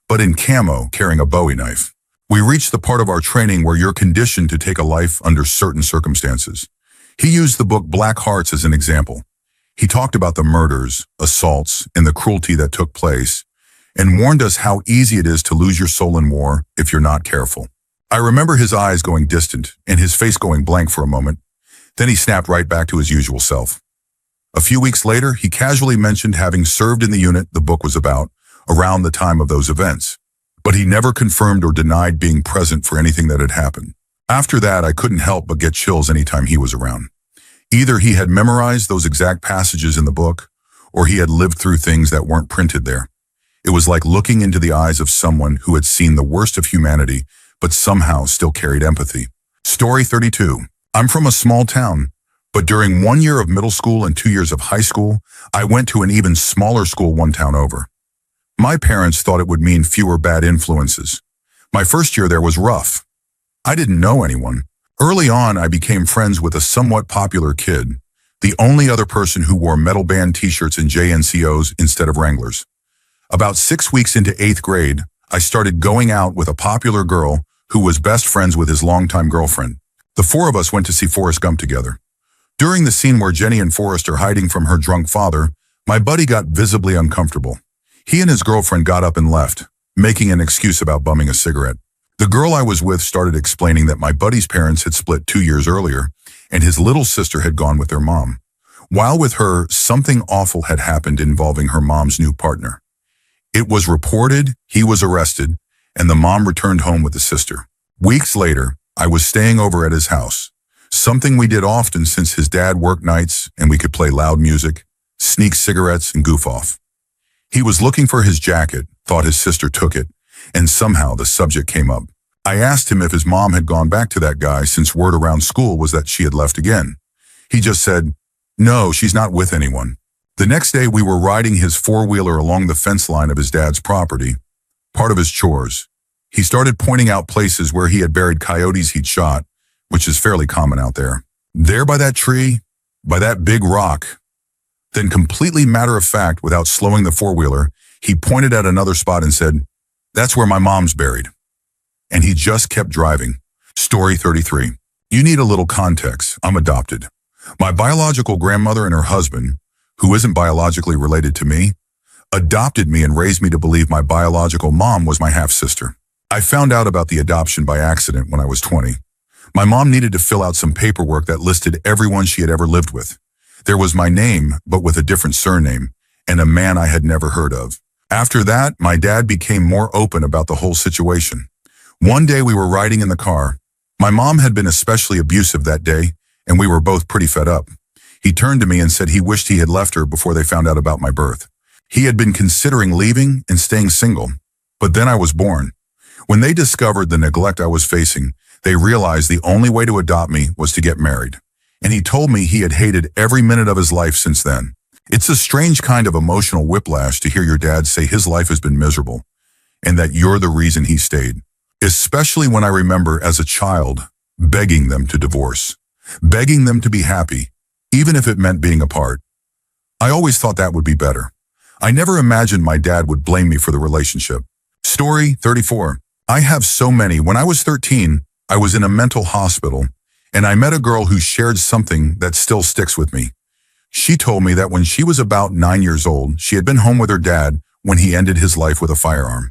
but in camo, carrying a Bowie knife. We reached the part of our training where you're conditioned to take a life under certain circumstances. He used the book Black Hearts as an example. He talked about the murders, assaults, and the cruelty that took place, and warned us how easy it is to lose your soul in war if you're not careful. I remember his eyes going distant and his face going blank for a moment. Then he snapped right back to his usual self. A few weeks later, he casually mentioned having served in the unit the book was about, around the time of those events. But he never confirmed or denied being present for anything that had happened. After that, I couldn't help but get chills anytime he was around. Either he had memorized those exact passages in the book, or he had lived through things that weren't printed there. It was like looking into the eyes of someone who had seen the worst of humanity, but somehow still carried empathy. Story 32. I'm from a small town, but during 1 year of middle school and 2 years of high school, I went to an even smaller school one town over. My parents thought it would mean fewer bad influences. My first year there was rough. I didn't know anyone. Early on, I became friends with a somewhat popular kid, the only other person who wore metal band t-shirts and JNCOs instead of Wranglers. About 6 weeks into 8th grade, I started going out with a popular girl who was best friends with his longtime girlfriend. The four of us went to see Forrest Gump together. During the scene where Jenny and Forrest are hiding from her drunk father, my buddy got visibly uncomfortable. He and his girlfriend got up and left, making an excuse about bumming a cigarette. The girl I was with started explaining that my buddy's parents had split 2 years earlier, and his little sister had gone with their mom. While with her, something awful had happened involving her mom's new partner. It was reported, he was arrested, and the mom returned home with the sister. Weeks later, I was staying over at his house, something we did often since his dad worked nights and we could play loud music, sneak cigarettes, and goof off. He was looking for his jacket, thought his sister took it, and somehow the subject came up. I asked him if his mom had gone back to that guy since word around school was that she had left again. He just said, "No, she's not with anyone." The next day we were riding his four-wheeler along the fence line of his dad's property, part of his chores. He started pointing out places where he had buried coyotes he'd shot, which is fairly common out there. There by that tree, by that big rock. Then completely matter-of-fact, without slowing the four-wheeler, he pointed at another spot and said, "That's where my mom's buried." And he just kept driving. Story 33. You need a little context. I'm adopted. My biological grandmother and her husband, who isn't biologically related to me, adopted me and raised me to believe my biological mom was my half-sister. I found out about the adoption by accident when I was 20. My mom needed to fill out some paperwork that listed everyone she had ever lived with. There was my name, but with a different surname, and a man I had never heard of. After that, my dad became more open about the whole situation. One day we were riding in the car. My mom had been especially abusive that day, and we were both pretty fed up. He turned to me and said he wished he had left her before they found out about my birth. He had been considering leaving and staying single, but then I was born. When they discovered the neglect I was facing, they realized the only way to adopt me was to get married. And he told me he had hated every minute of his life since then. It's a strange kind of emotional whiplash to hear your dad say his life has been miserable and that you're the reason he stayed. Especially when I remember as a child begging them to divorce, begging them to be happy, even if it meant being apart. I always thought that would be better. I never imagined my dad would blame me for the relationship. Story 34. I have so many. When I was 13, I was in a mental hospital, and I met a girl who shared something that still sticks with me. She told me that when she was about 9 years old, she had been home with her dad when he ended his life with a firearm.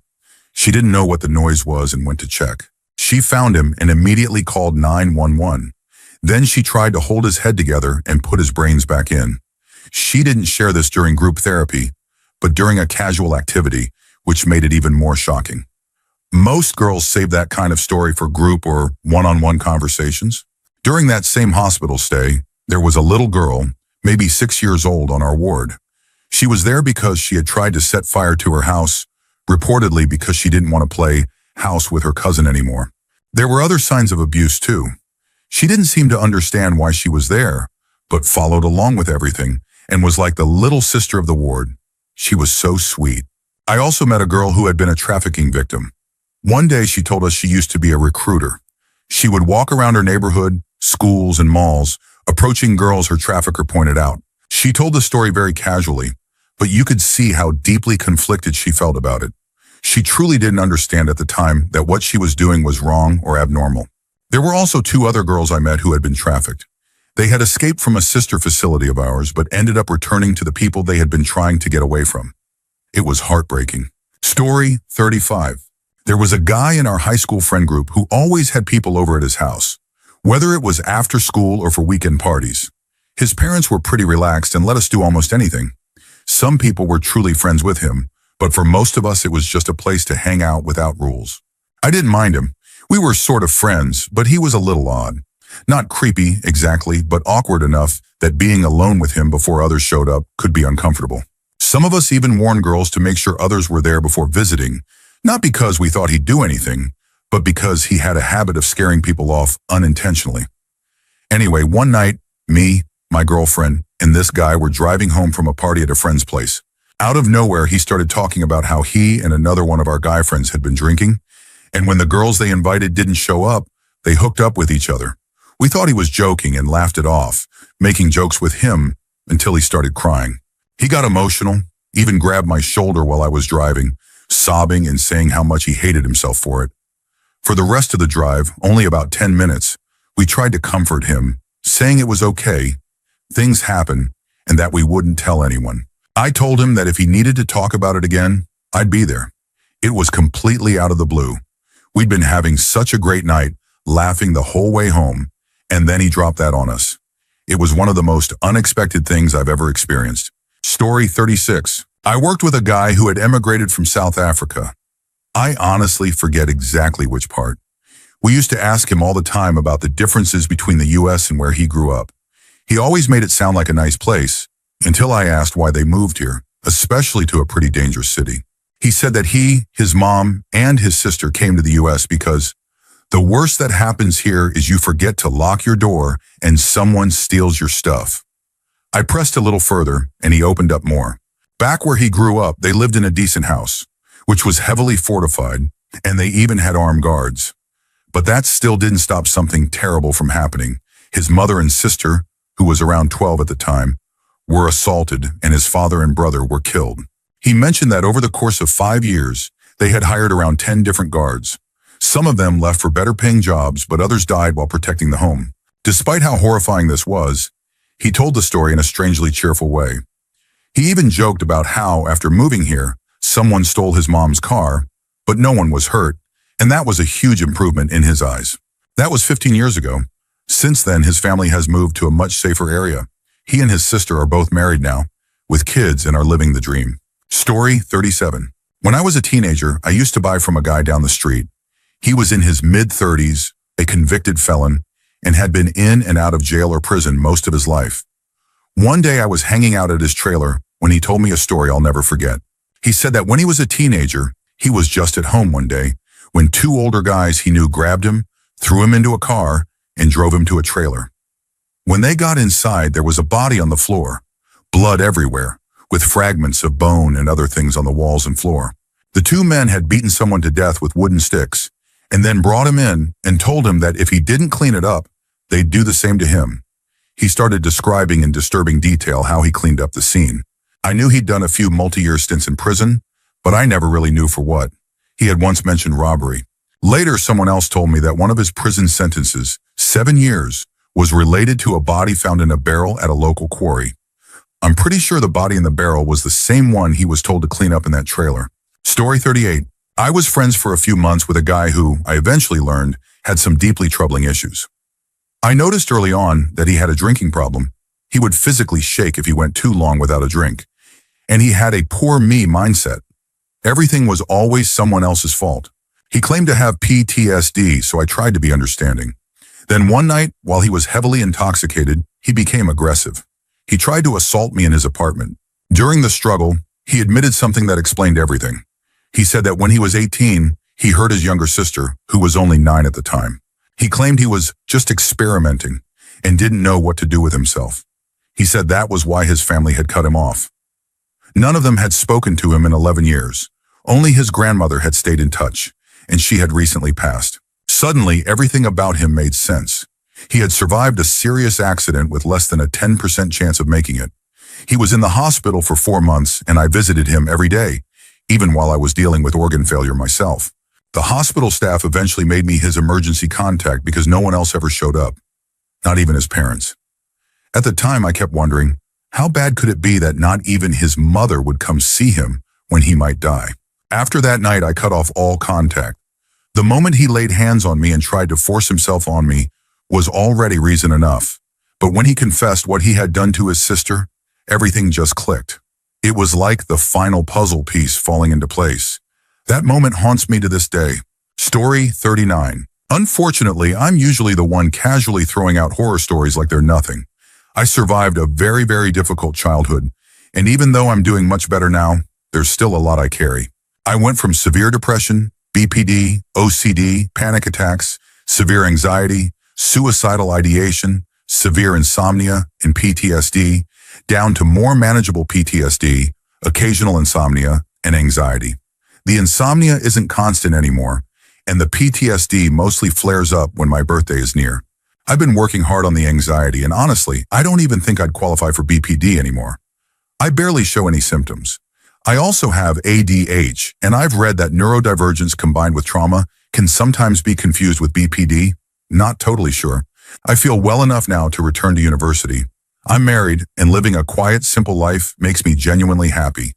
She didn't know what the noise was and went to check. She found him and immediately called 911. Then she tried to hold his head together and put his brains back in. She didn't share this during group therapy, but during a casual activity, which made it even more shocking. Most girls save that kind of story for group or one-on-one conversations. During that same hospital stay, there was a little girl, maybe 6 years old, on our ward. She was there because she had tried to set fire to her house, reportedly because she didn't want to play house with her cousin anymore. There were other signs of abuse too. She didn't seem to understand why she was there, but followed along with everything and was like the little sister of the ward. She was so sweet. I also met a girl who had been a trafficking victim. One day she told us she used to be a recruiter. She would walk around her neighborhood, schools, and malls, approaching girls her trafficker pointed out. She told the story very casually, but you could see how deeply conflicted she felt about it. She truly didn't understand at the time that what she was doing was wrong or abnormal. There were also 2 other girls I met who had been trafficked. They had escaped from a sister facility of ours, but ended up returning to the people they had been trying to get away from. It was heartbreaking. Story 35. There was a guy in our high school friend group who always had people over at his house, whether it was after school or for weekend parties. His parents were pretty relaxed and let us do almost anything. Some people were truly friends with him, but for most of us it was just a place to hang out without rules. I didn't mind him. We were sort of friends, but he was a little odd. Not creepy, exactly, but awkward enough that being alone with him before others showed up could be uncomfortable. Some of us even warned girls to make sure others were there before visiting, not because we thought he'd do anything, but because he had a habit of scaring people off unintentionally. Anyway, one night, me, my girlfriend, and this guy were driving home from a party at a friend's place. Out of nowhere, he started talking about how he and another one of our guy friends had been drinking, and when the girls they invited didn't show up, they hooked up with each other. We thought he was joking and laughed it off, making jokes with him until he started crying. He got emotional, even grabbed my shoulder while I was driving, sobbing and saying how much he hated himself for it. For the rest of the drive, only about 10 minutes, we tried to comfort him, saying it was okay, things happen, and that we wouldn't tell anyone. I told him that if he needed to talk about it again, I'd be there. It was completely out of the blue. We'd been having such a great night, laughing the whole way home, and then he dropped that on us. It was one of the most unexpected things I've ever experienced. Story 36. I worked with a guy who had emigrated from South Africa. I honestly forget exactly which part. We used to ask him all the time about the differences between the US and where he grew up. He always made it sound like a nice place, until I asked why they moved here, especially to a pretty dangerous city. He said that he, his mom, and his sister came to the US because the worst that happens here is you forget to lock your door and someone steals your stuff. I pressed a little further, and he opened up more. Back where he grew up, they lived in a decent house, which was heavily fortified, and they even had armed guards. But that still didn't stop something terrible from happening. His mother and sister, who was around 12 at the time, were assaulted, and his father and brother were killed. He mentioned that over the course of 5 years, they had hired around 10 different guards. Some of them left for better-paying jobs, but others died while protecting the home. Despite how horrifying this was, he told the story in a strangely cheerful way. He even joked about how, after moving here, someone stole his mom's car, but no one was hurt, And that was a huge improvement in his eyes. That was 15 years ago. Since then, his family has moved to a much safer area. He and his sister are both married now, with kids, and are living the dream. Story 37. When I was a teenager, I used to buy from a guy down the street. He was in his mid-30s, a convicted felon, and had been in and out of jail or prison most of his life. One day I was hanging out at his trailer when he told me a story I'll never forget. He said that when he was a teenager, he was just at home one day when two older guys he knew grabbed him, threw him into a car, and drove him to a trailer. When they got inside, there was a body on the floor, blood everywhere, with fragments of bone and other things on the walls and floor. The two men had beaten someone to death with wooden sticks, and then brought him in and told him that if he didn't clean it up, they'd do the same to him. He started describing in disturbing detail how he cleaned up the scene. I knew he'd done a few multi-year stints in prison, but I never really knew for what. He had once mentioned robbery. Later, someone else told me that one of his prison sentences, 7 years, was related to a body found in a barrel at a local quarry. I'm pretty sure the body in the barrel was the same one he was told to clean up in that trailer. Story 38. I was friends for a few months with a guy who, I eventually learned, had some deeply troubling issues. I noticed early on that he had a drinking problem. He would physically shake if he went too long without a drink. And he had a poor me mindset. Everything was always someone else's fault. He claimed to have PTSD, so I tried to be understanding. Then one night, while he was heavily intoxicated, he became aggressive. He tried to assault me in his apartment. During the struggle, he admitted something that explained everything. He said that when he was 18, he hurt his younger sister, who was only 9 at the time. He claimed he was just experimenting and didn't know what to do with himself. He said that was why his family had cut him off. None of them had spoken to him in 11 years. Only his grandmother had stayed in touch, and she had recently passed. Suddenly, everything about him made sense. He had survived a serious accident with less than a 10% chance of making it. He was in the hospital for 4 months, and I visited him every day, even while I was dealing with organ failure myself. The hospital staff eventually made me his emergency contact because no one else ever showed up, not even his parents. At the time, I kept wondering, how bad could it be that not even his mother would come see him when he might die? After that night, I cut off all contact. The moment he laid hands on me and tried to force himself on me was already reason enough. But when he confessed what he had done to his sister, everything just clicked. It was like the final puzzle piece falling into place. That moment haunts me to this day. Story 39. Unfortunately, I'm usually the one casually throwing out horror stories like they're nothing. I survived a very, very difficult childhood, and even though I'm doing much better now, there's still a lot I carry. I went from severe depression, BPD, OCD, panic attacks, severe anxiety, suicidal ideation, severe insomnia, and PTSD, down to more manageable PTSD, occasional insomnia, and anxiety. The insomnia isn't constant anymore, and the PTSD mostly flares up when my birthday is near. I've been working hard on the anxiety, and honestly, I don't even think I'd qualify for BPD anymore. I barely show any symptoms. I also have ADH, and I've read that neurodivergence combined with trauma can sometimes be confused with BPD. Not totally sure. I feel well enough now to return to university. I'm married, and living a quiet, simple life makes me genuinely happy.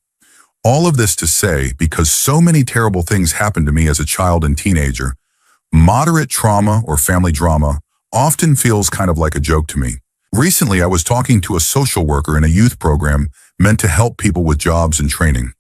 All of this to say, because so many terrible things happened to me as a child and teenager, moderate trauma or family drama often feels kind of like a joke to me. Recently, I was talking to a social worker in a youth program meant to help people with jobs and training.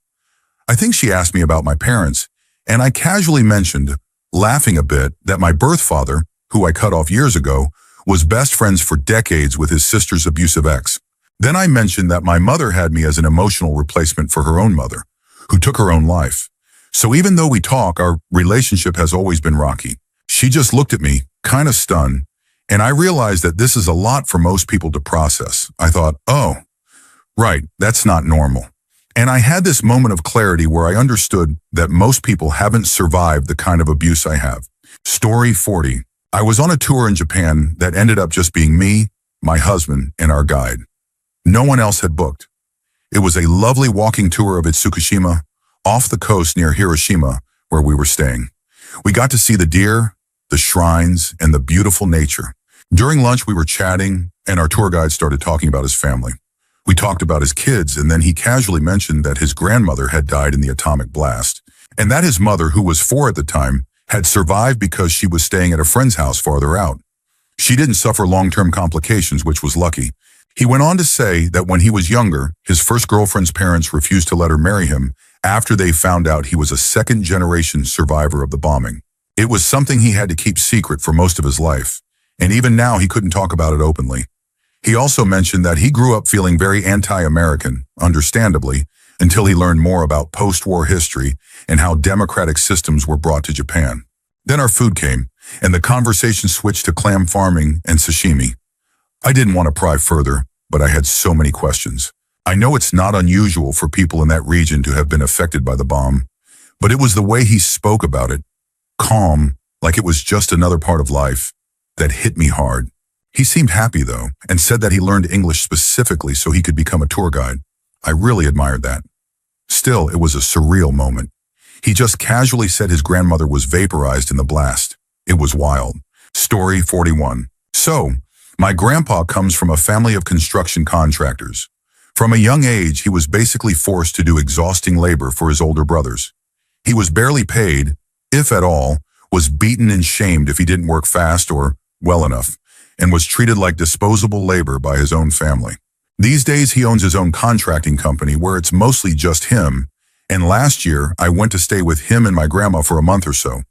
I think she asked me about my parents, and I casually mentioned, laughing a bit, that my birth father, who I cut off years ago, was best friends for decades with his sister's abusive ex. Then I mentioned that my mother had me as an emotional replacement for her own mother, who took her own life. So even though we talk, our relationship has always been rocky. She just looked at me, kind of stunned, and I realized that this is a lot for most people to process. I thought, oh, right, that's not normal. And I had this moment of clarity where I understood that most people haven't survived the kind of abuse I have. Story 40. I was on a tour in Japan that ended up just being me, my husband, and our guide. No one else had booked. It was a lovely walking tour of Itsukushima, off the coast near Hiroshima, where we were staying. We got to see the deer, the shrines, and the beautiful nature. During lunch, we were chatting, and our tour guide started talking about his family. We talked about his kids, and then he casually mentioned that his grandmother had died in the atomic blast, and that his mother, who was 4 at the time, had survived because she was staying at a friend's house farther out. She didn't suffer long-term complications, which was lucky. He went on to say that when he was younger, his first girlfriend's parents refused to let her marry him after they found out he was a second-generation survivor of the bombing. It was something he had to keep secret for most of his life, and even now he couldn't talk about it openly. He also mentioned that he grew up feeling very anti-American, understandably, until he learned more about post-war history and how democratic systems were brought to Japan. Then our food came, and the conversation switched to clam farming and sashimi. I didn't want to pry further, but I had so many questions. I know it's not unusual for people in that region to have been affected by the bomb, but it was the way he spoke about it, calm, like it was just another part of life, that hit me hard. He seemed happy, though, and said that he learned English specifically so he could become a tour guide. I really admired that. Still, it was a surreal moment. He just casually said his grandmother was vaporized in the blast. It was wild. Story 41. So, my grandpa comes from a family of construction contractors. From a young age, he was basically forced to do exhausting labor for his older brothers. He was barely paid, if at all, was beaten and shamed if he didn't work fast or well enough, and was treated like disposable labor by his own family. These days, he owns his own contracting company where it's mostly just him, and last year, I went to stay with him and my grandma for a month or so.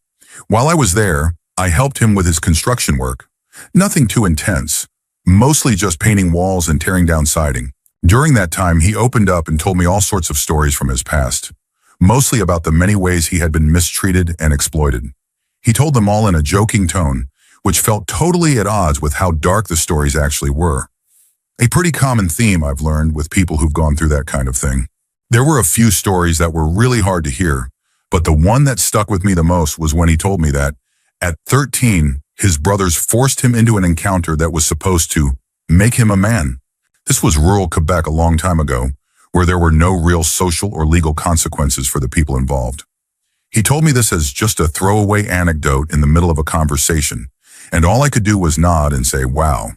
While I was there, I helped him with his construction work. Nothing too intense, mostly just painting walls and tearing down siding. During that time, he opened up and told me all sorts of stories from his past, mostly about the many ways he had been mistreated and exploited. He told them all in a joking tone, which felt totally at odds with how dark the stories actually were. A pretty common theme I've learned with people who've gone through that kind of thing. There were a few stories that were really hard to hear, but the one that stuck with me the most was when he told me that, at 13, his brothers forced him into an encounter that was supposed to make him a man. This was rural Quebec a long time ago, where there were no real social or legal consequences for the people involved. He told me this as just a throwaway anecdote in the middle of a conversation, and all I could do was nod and say, wow.